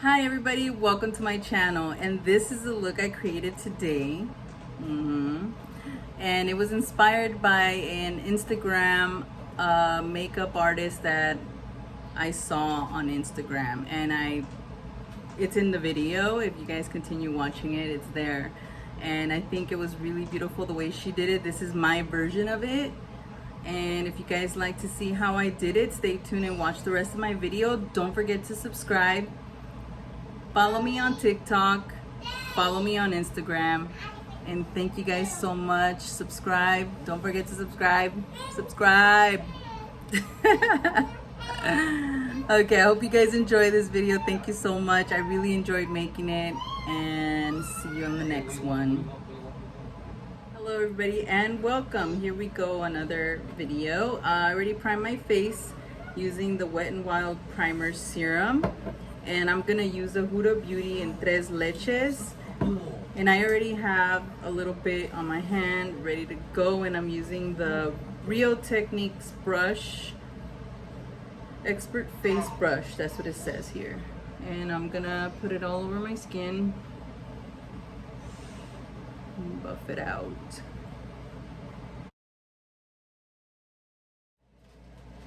Hi everybody, welcome to my channel, and this is the look I created today. And it was inspired by an Instagram makeup artist that I saw on Instagram, and it's in the video. If you guys continue watching it, it's there. And I think it was really beautiful the way she did it. This is my version of it. And if you guys like to see how I did it, stay tuned and watch the rest of my video. Don't forget to subscribe. Follow me on TikTok, follow me on Instagram, and thank you guys so much. Subscribe, don't forget to subscribe. Okay, I hope you guys enjoy this video. Thank you so much. I really enjoyed making it, and see you on the next one. Hello everybody and welcome. Here we go, another video. I already primed my face using the Wet n Wild Primer Serum. And I'm gonna use a Huda Beauty in Tres Leches. And I already have a little bit on my hand ready to go, and I'm using the Real Techniques brush, Expert Face Brush, that's what it says here. And I'm gonna put it all over my skin, and buff it out.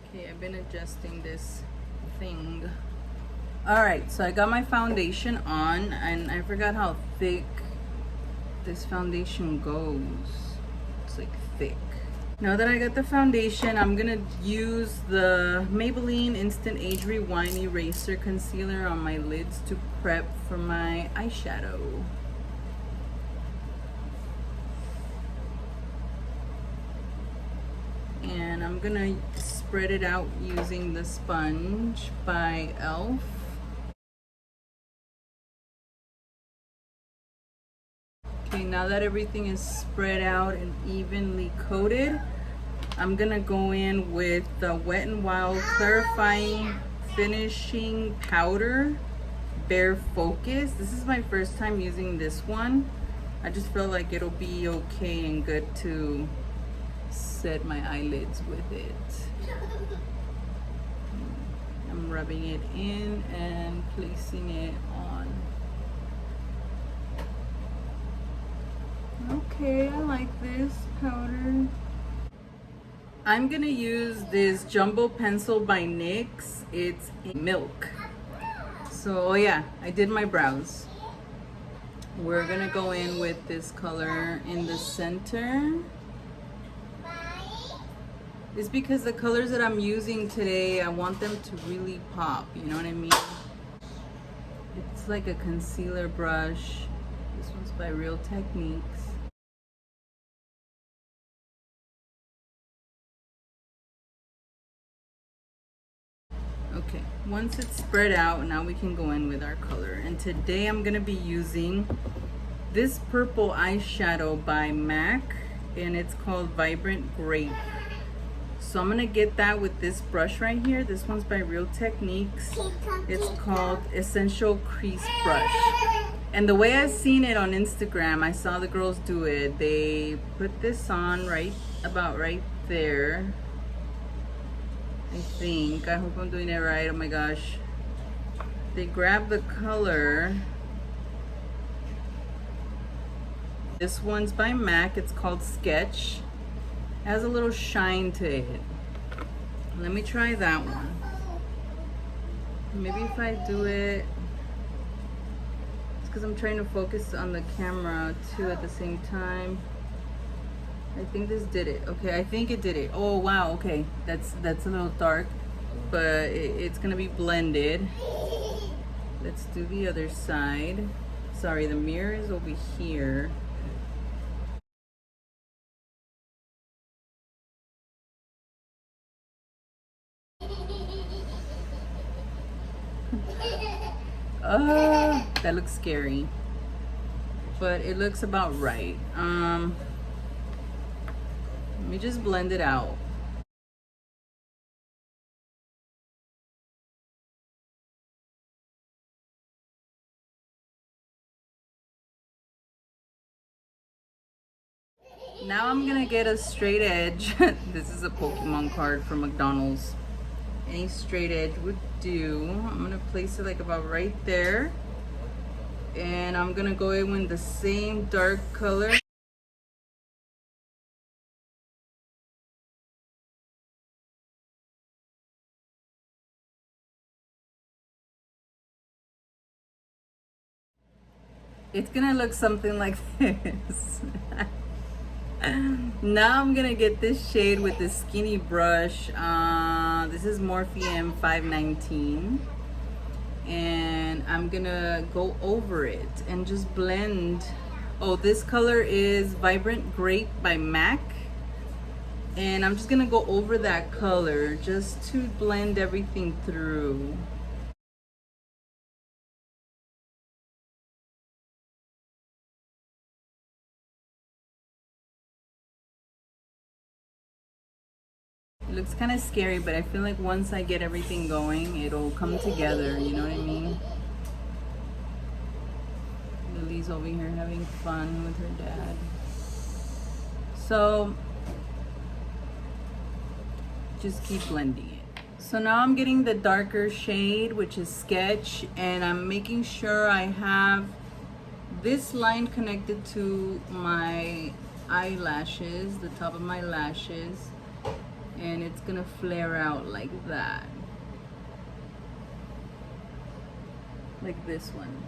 Okay, I've been adjusting this thing. Alright, so I got my foundation on, and I forgot how thick this foundation goes. It's like thick. Now that I got the foundation, I'm gonna use the Maybelline Instant Age Rewind Eraser Concealer on my lids to prep for my eyeshadow. And I'm gonna spread it out using the sponge by e.l.f. Okay, now that everything is spread out and evenly coated, I'm gonna go in with the Wet n Wild Clarifying Finishing Powder Bare Focus. This is my first time using this one. I just feel like it'll be okay and good to set my eyelids with it. I'm rubbing it in and placing it on. Okay, I like this powder. I'm gonna use this Jumbo Pencil by NYX. It's in Milk. So, oh yeah, I did my brows. We're gonna go in with this color in the center. It's because the colors that I'm using today, I want them to really pop, you know what I mean? It's like a concealer brush. This one's by Real Techniques. Okay, once it's spread out, now we can go in with our color. And today I'm gonna be using this purple eyeshadow by MAC, and it's called Vibrant Grape. So I'm gonna get that with this brush right here. This one's by Real Techniques. It's called Essential Crease Brush. And the way I've seen it on Instagram, I saw the girls do it. They put this on about right there. I think. I hope I'm doing it right. Oh my gosh. They grab the color. This one's by MAC. It's called Sketch. It has a little shine to it. Let me try that one. Maybe if I do it, it's because I'm trying to focus on the camera too at the same time. I think this did it. Okay, I think it did it. Oh wow, okay. That's a little dark, but it's gonna be blended. Let's do the other side. Sorry, the mirror is over here. That looks scary, but it looks about right. Let me just blend it out. Now I'm gonna get a straight edge. This is a Pokemon card from McDonald's. any straight edge would do. I'm gonna place it like about right there. And I'm gonna go in with the same dark color. It's gonna look something like this. Now I'm gonna get this shade with this skinny brush. This is Morphe M519. And I'm gonna go over it and just blend. Oh, this color is Vibrant Grape by MAC. And I'm just gonna go over that color just to blend everything through. It looks kind of scary, but I feel like once I get everything going, it'll come together, you know what I mean? Lily's over here having fun with her dad. So, just keep blending it. So now I'm getting the darker shade, which is Sketch, and I'm making sure I have this line connected to my eyelashes, the top of my lashes. And it's gonna flare out like that, like this one.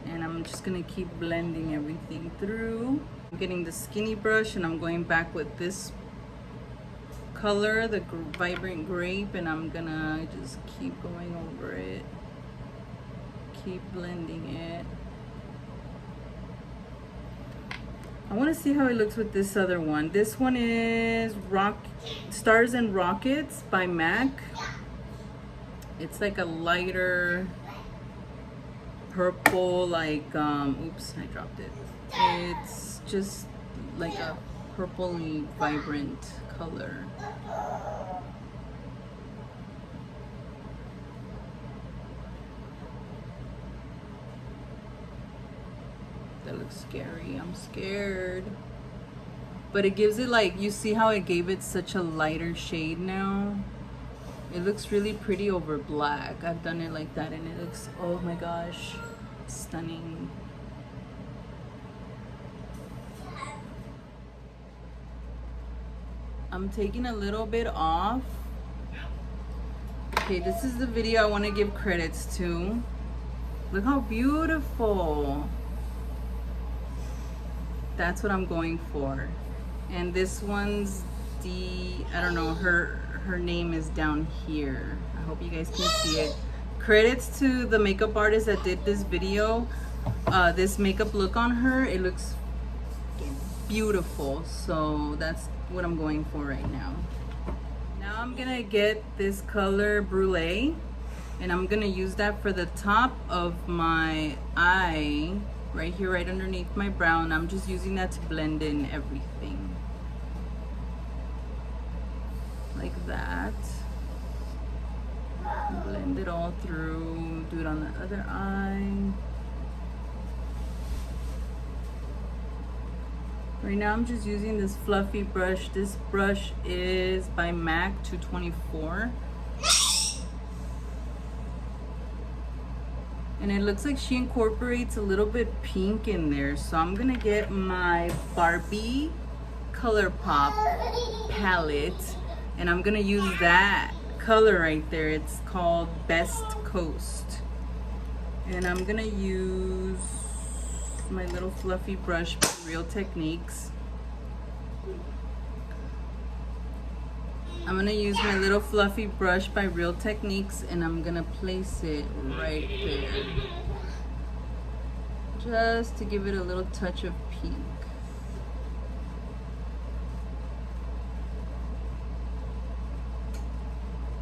And I'm just gonna keep blending everything through. I'm getting the skinny brush and I'm going back with this color, the Vibrant Grape, and I'm gonna just keep going over it, keep blending it. I want to see how it looks with this other one. This one is Stars and Rockets by MAC. It's like a lighter purple, like, oops, I dropped it. It's just like a purpley vibrant color. That looks scary. I'm scared. But it gives it, like, you see how it gave it such a lighter shade now? It looks really pretty over black. I've done it like that and it looks, oh my gosh, stunning. I'm taking a little bit off. Okay, this is the video I want to give credits to. Look how beautiful. That's what I'm going for. And this one's I don't know, her name is down here. I hope you guys can see it. Credits to the makeup artist that did this video. This makeup look on her, it looks beautiful. So that's what I'm going for right now. Now I'm gonna get this color Brulee, and I'm gonna use that for the top of my eye, right here, right underneath my brow, and I'm just using that to blend in everything. Like that. Blend it all through. Do it on the other eye. Right now I'm just using this fluffy brush. This brush is by MAC 224. And it looks like she incorporates a little bit pink in there. So I'm gonna get my Barbie ColourPop palette and I'm gonna use that color right there. It's called Best Coast. And I'm gonna use my little fluffy brush by Real Techniques. I'm gonna use my little fluffy brush by Real Techniques and I'm gonna place it right there. Just to give it a little touch of pink.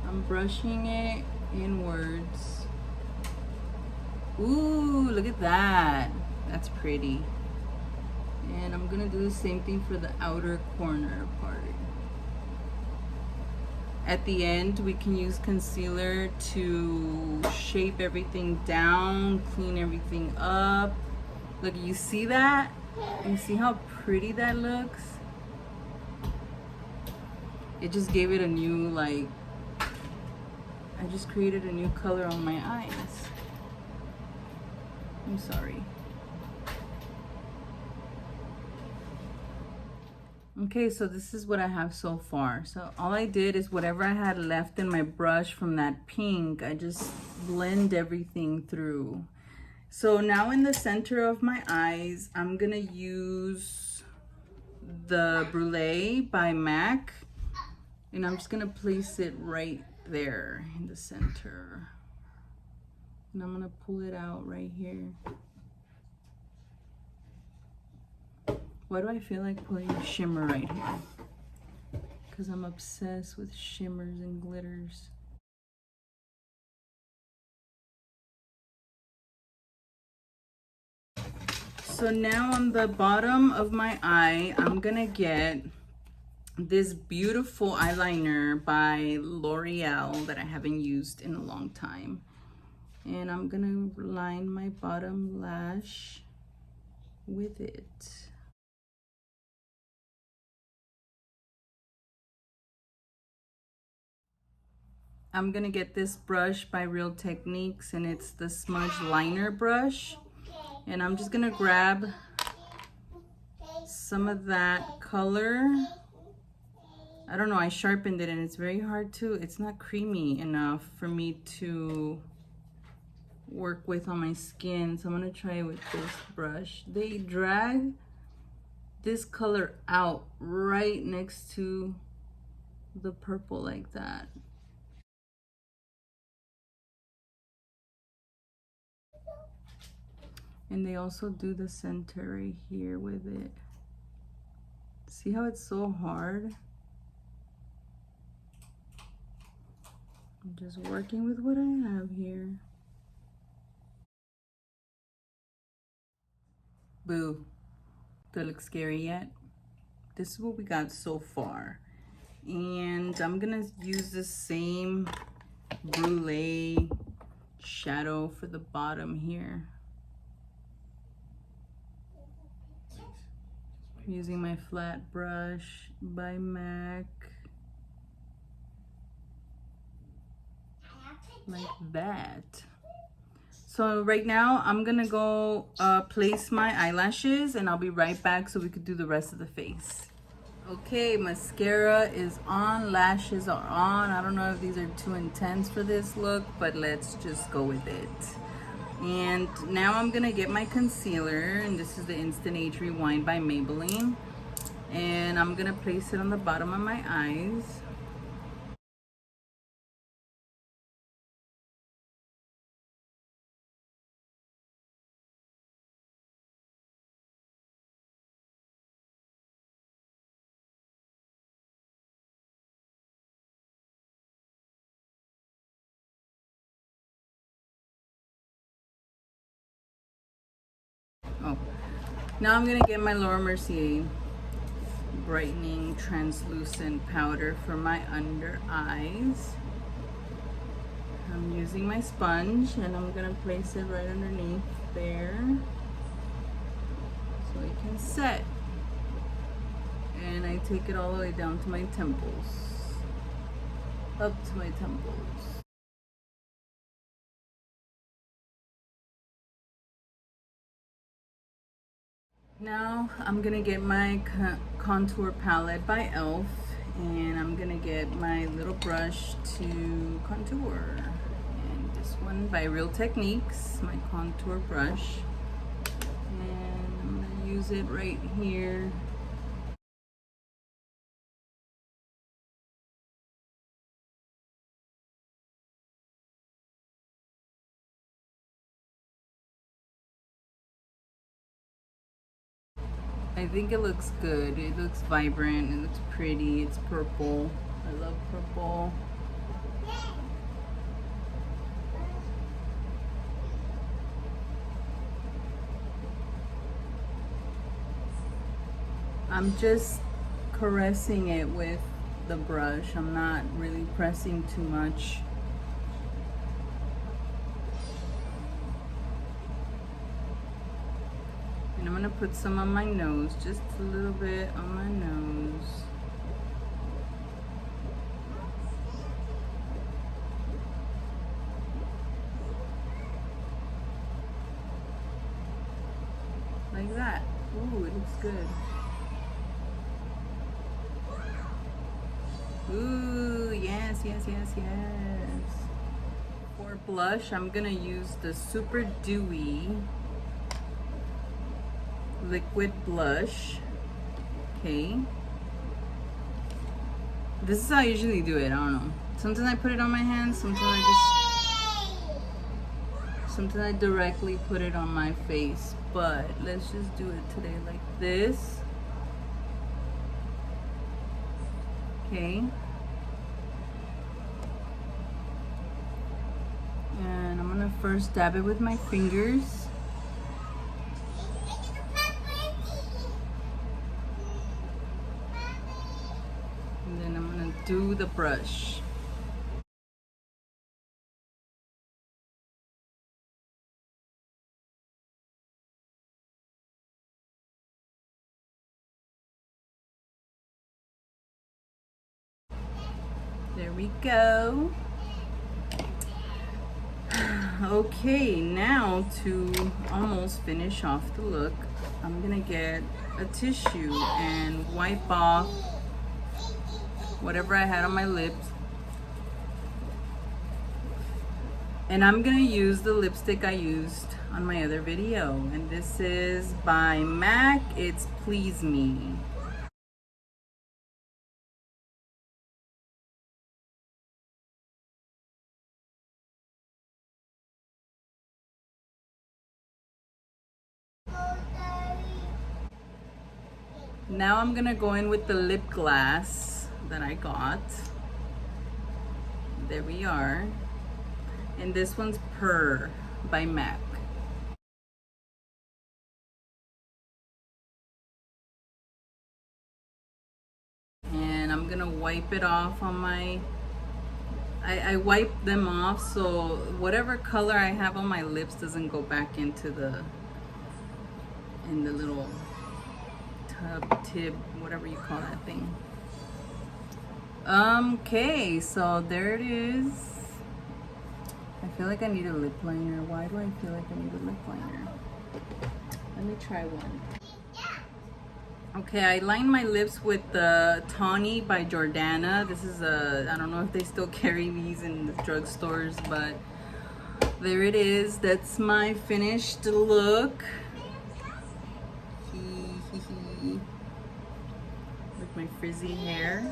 I'm brushing it inwards. Ooh, look at that. That's pretty. And I'm gonna do the same thing for the outer corner part. At the end, we can use concealer to shape everything down, clean everything up. Look, you see that? You see how pretty that looks? it just gave it a new, like, I just created a new color on my eyes. I'm sorry. Okay, so this is what I have so far. So all I did is whatever I had left in my brush from that pink, I just blend everything through. So now in the center of my eyes, I'm gonna use the Brulee by MAC, and I'm just gonna place it right there in the center. And I'm gonna pull it out right here. Why do I feel like putting a shimmer right here? Because I'm obsessed with shimmers and glitters. So now on the bottom of my eye, I'm gonna get this beautiful eyeliner by L'Oreal that I haven't used in a long time. And I'm gonna line my bottom lash with it. I'm gonna get this brush by Real Techniques, and it's the smudge liner brush. And I'm just gonna grab some of that color. I don't know, I sharpened it and it's very hard to, it's not creamy enough for me to work with on my skin. So I'm gonna try it with this brush. They drag this color out right next to the purple like that. And they also do the center right here with it. See how it's so hard? I'm just working with what I have here. Boo. Do I look scary yet? This is what we got so far. And I'm gonna use the same Brulee shadow for the bottom here. Using my flat brush by MAC. Like that. So right now I'm gonna go place my eyelashes, and I'll be right back so we could do the rest of the face. Okay, mascara is on, lashes are on. I don't know if these are too intense for this look, but let's just go with it. And now I'm gonna get my concealer, and this is the Instant Age Rewind by Maybelline. And I'm gonna place it on the bottom of my eyes. Oh, now I'm gonna get my Laura Mercier brightening translucent powder for my under eyes. I'm using my sponge, and I'm gonna place it right underneath there so it can set. And I take it all the way down to my temples, up to my temples. Now I'm gonna get my contour palette by e.l.f. and I'm gonna get my little brush to contour. And this one by Real Techniques, my contour brush. And I'm gonna use it right here. I think it looks good. It looks vibrant. It looks pretty. It's purple. I love purple. I'm just caressing it with the brush. I'm not really pressing too much. And I'm gonna put some on my nose, just a little bit on my nose. that. Ooh, it looks good. Ooh, yes, yes, yes, yes. For blush, I'm gonna use the Super Dewy liquid blush. Okay. This is how I usually do it. I don't know. Sometimes I put it on my hands, sometimes I directly put it on my face. But let's just do it today like this. Okay. And I'm gonna first dab it with my fingers. And then I'm gonna do the brush. There we go. Okay, now to almost finish off the look, I'm gonna get a tissue and wipe off whatever I had on my lips. And I'm gonna use the lipstick I used on my other video. And this is by MAC, it's Please Me. Now I'm gonna go in with the lip gloss that I got. There we are. And this one's Purr by MAC. And I'm gonna wipe it off on my, I wipe them off so whatever color I have on my lips doesn't go back into the little tib, whatever you call that thing. Okay, so there it is. I feel like I need a lip liner. Why do I feel like I need a lip liner? Let me try one. Okay, I lined my lips with the Tawny by Jordana. This is I don't know if they still carry these in the drugstores, but there it is. That's my finished look. With my frizzy hair.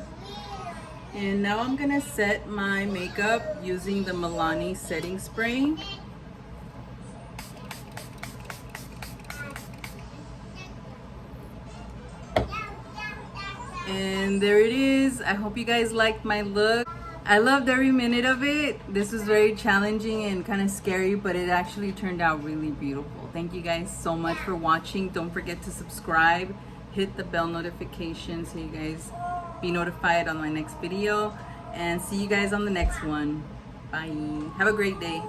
And now I'm gonna set my makeup using the Milani setting spray. And there it is. I hope you guys liked my look. I loved every minute of it. This was very challenging and kind of scary, but it actually turned out really beautiful. Thank you guys so much for watching. Don't forget to subscribe, hit the bell notification so you guys be notified on my next video, and see you guys on the next one. Bye. Have a great day.